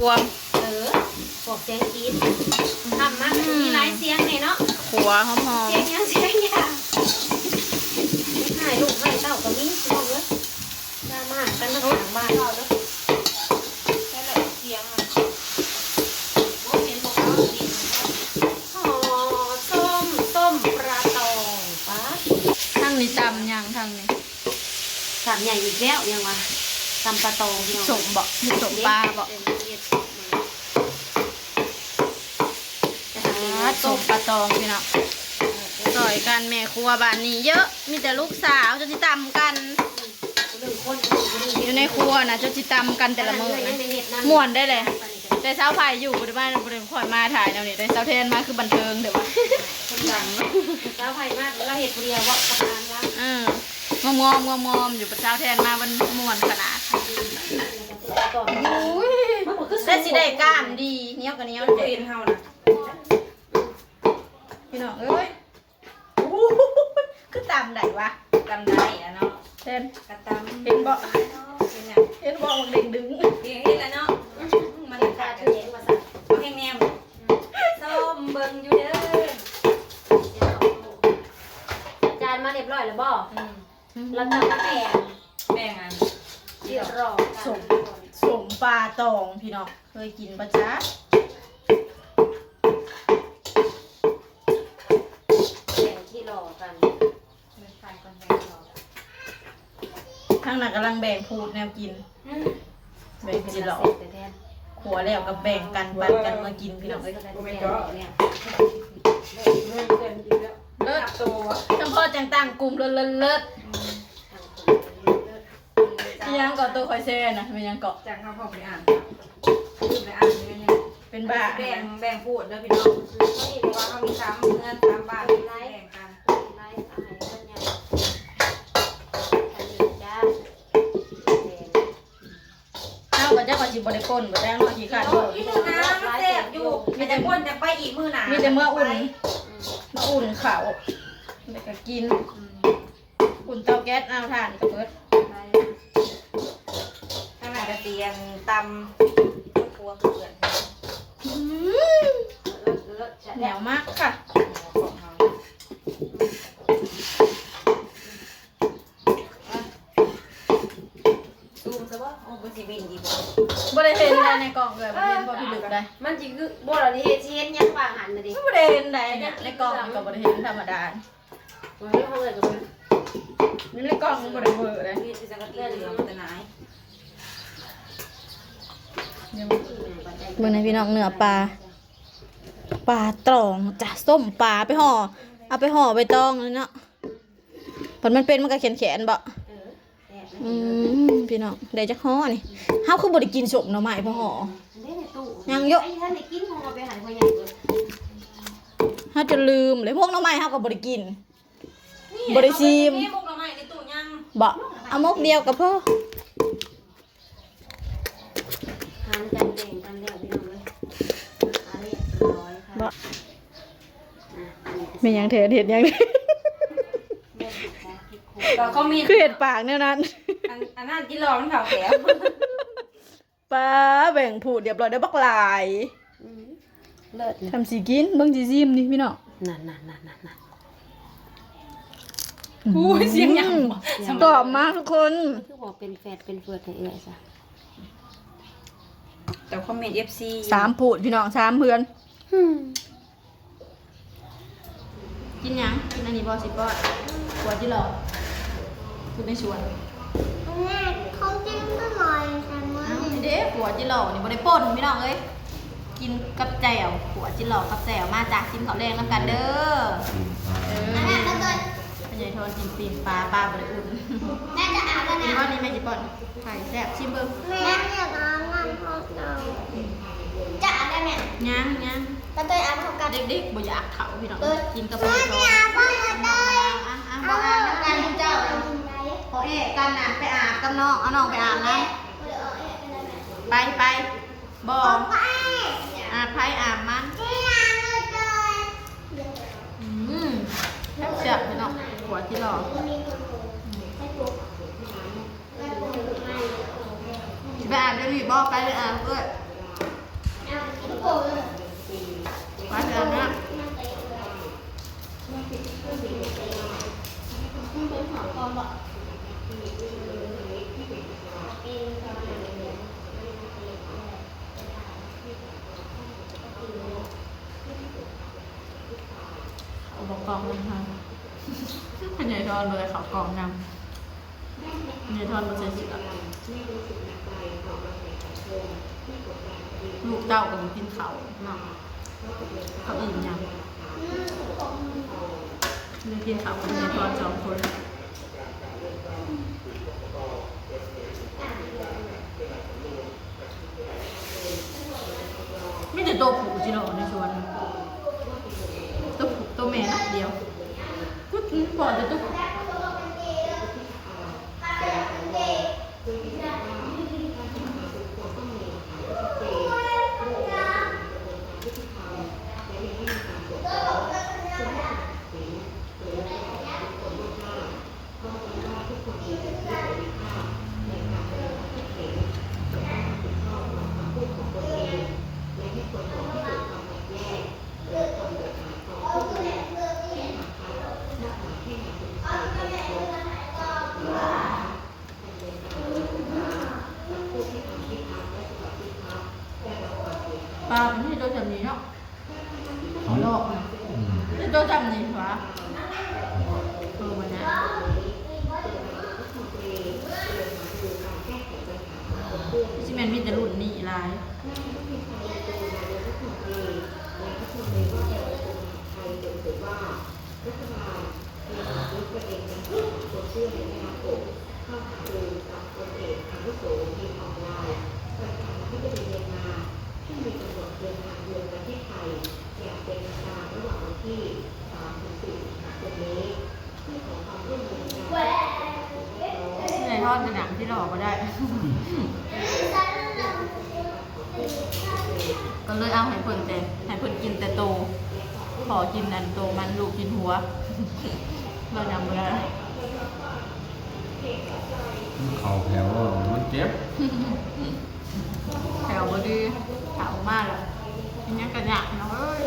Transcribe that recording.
วงพวกเสียงกรี๊ดทำมามีหลายเสียงไงเนาะขัวหอมเสียงยังเสียงยาให้ลูกให้เต้าก็มีลูกเลยดราม่ากันมาทางบ้านเราเนาะแค่แบบเสียงอ่ะโอ้เห็นบอกว่าดีห่อส้มปลาตองป้าๆทั้งนี้ตำยังทั้งนี้สามใหญ่อีกแล้วยังวะตำปลาตองสมบ่สมปลาบ่สมปลาตองพี่น้องต่อยกันแม่ครัวบ้านนี้เยอะมีแต่ลูกสาวจะติตำกันอยู่ในครัวนะจะติตำกันแต่ละมื้อนะม่วนได้เลยแต่เช้าไผ่อยู่บริบ้านบริคอยมาถ่ายแนวนี้แต่เช้าเทนมาคือบันเทิงเดี๋ยวว่าคนดังเช้าไผ่มากเราเห็ดเรียวว่าประมาณว่างอมอยู่ประเช้าแทนมามันม่วนขนาดแต่สิได้กล้ามดีเนี้ยกับเนี้ยเด่นเฮานะพี่น้องเอ้ยคือตำได้วะตำได้อะเนาะเทนกระตำเห็นบ่เห็นบ่มันเด้งดึงเห็นแล้วเนาะมันขาดเยอะมาสั่งเอาแห้งแนมส้มเบิ่งอยู่เด้อจานมาเรียบร้อยแล้วบ่แล้วก็แบ่งอ่ะเรียบร้อยสมปลาตองพี่น้องเคยกินปะจ๊ะแบ่งที่รอกันข้างหน้ากำลังแบ่งพูดแนวกินแบ่งกินหรอขัวแล้วกับแบ่งกันปันกันมากินพี่น้องเอ้ยเลิศตัวจังพ่อจังต่างกลุ่มเลิศยังเกาะตัวคอยเซ่นะเป็นยังเกาะจากข้าวพอไปอ่านไปอ่านเนี่ยเป็นบ้าแบ่งพูดแล้วพี่น้องเพราะว่าเขามีซ้ำเงินซ้ำบ้านแบ่งกันไล่อาหารกันยังกันอีกจ้าเอาก็จะขอจิบบริโภคบ่ได้เนาะขี้ขาดบ่มีน้ำเสียบอยู่มีแต่คนจะไปอีกมื้อหนามีแต่เมื่ออุ่นข้าวแล้วก็กินอุ่นเตาแก๊สเอาถ่านกับเบิดข้างหน้ากระเทียมตำครัวเกลือเหนียวมากค่ะซูมซะว่าโอ้บุษบินดีบ่ได้เห็นได้ในกล่องเลยบ่เห็นบ่พี่ลึกได้มันจิคือบ่ล่ะนี่เฮ็ดยังวางหันน่ะดิบ่ได้เห็นได้ในกล่องก็บ่ได้เห็นธรรมดาเฮ้ยเฮาเลยก็บ่นี่ในกล่องบ่ได้เบิ่ได้มีสังกัดเหลืองแต่ไหนเบิ่งในพี่น้องเนื้อปลาตองจ้ะส้มปลาไปห่อเอาไปห่อใบตองเลยเนาะผลมันเป็นมันก็แข็งๆบ่พี่น้องได้จักห่อนี่เฮาคือบ่ได้กินสมหน่อไม้พอห่อยังเยอะถ้าได้กินคงเอาไปให้พ่อใหญ่เบิดเฮาจะลืมเลยพวกหน่อไม้เฮาก็บ่ได้กินบ่ได้ชิมมุกหน่อไม้ในตู้ยังบ่เอามกเดียวก็พอทานกันแบ่งกันแล้วพี่น้องเอ้ยอะไรร้อยค่ะบ่แม่ยังเถิดเฮ็ดยังเขามีคือเห็ดปากแนวนั้นอันนั้นกินรอมันเผาแขวป้าแบ่งผูดเรียบร้อยได้บักหลายเลิศทำสีกินเบิ่งสิซิมนี่พี่น้องนั่นอุ้ยเสียงหยังกรอบมากทุกคนคือบอกเป็นแฟดเป็นเฟือดให้เอื้อยซะแต่คอมเมนต์ FC 3ผูดพี่น้อง3เพื่อนกินหยังกินอันนี้บ่สิบ่หัวจิหลอกคือไม่ชวนแม่เขากินก็หน่อยแซมเมอร์นี่เด้หัวจิหลอกนี่บ่ได้ป่นพี่น้องเอ้ยกินกับแจ่วหัวจิหลอกกับแจ่วมาจากกินข้าวแรงนำกันเด้อแม่ก็เลยพ่อใหญ่ทอนกินปีนปลาบ่ได้อุ่นแม่จะอาบแล้วนะว่านี่แม่จิป่นไข่แซ่บชิมเบิ่งแม่อยากอาบน้ำพร้อมกันจะอาบได้ไหมยังก็เลยอาบพร้อมกันเด็กๆบ่อยากเขาพี่น้องกินกับพ่อทอนอาบพ่อเลยบ่อาบน้ำกันเจ้าพอเอ๊กันน่ะไปอาบกับน้องเอาน้องไปอาบนะไปบ่อาบไผอาบมันเสียบพี่น้องหัวที่หล่อไปอาบเดี๋ยวนี้บ่ไปเลยอาบเอ้ย ค่ะพญายทอนเลยเขากองนำพญายทอนมาใส่เสื้อลูกเต้าก็มากินเขาเนาะเขาอิ่มยังเลยกินเขาพญายทอน2 คนไม่แต่ตัวผูจิโร่ในชวนตัวผูตัวแม่นัดเดียวพูดก่อนจะตัวปลาเป็นที่ตัวจำนี้เนาะเขาลอกนะที่ตัวจำนี้วะมันนะซิเมนมีแต่รุ่นนี้ลายในทอดในหนังที่เราออกมาได้ ก็เลยเอาให้เพิ่นแต่ให้เพิ่นกินแต่โตขอกินนั่นโตมันลูกกินหัวเราจำไม่ได้ เขาแถวมันเจ็บ แถวบดีแถวมากเลยอันนี้กระหยักเนาะเอ้ย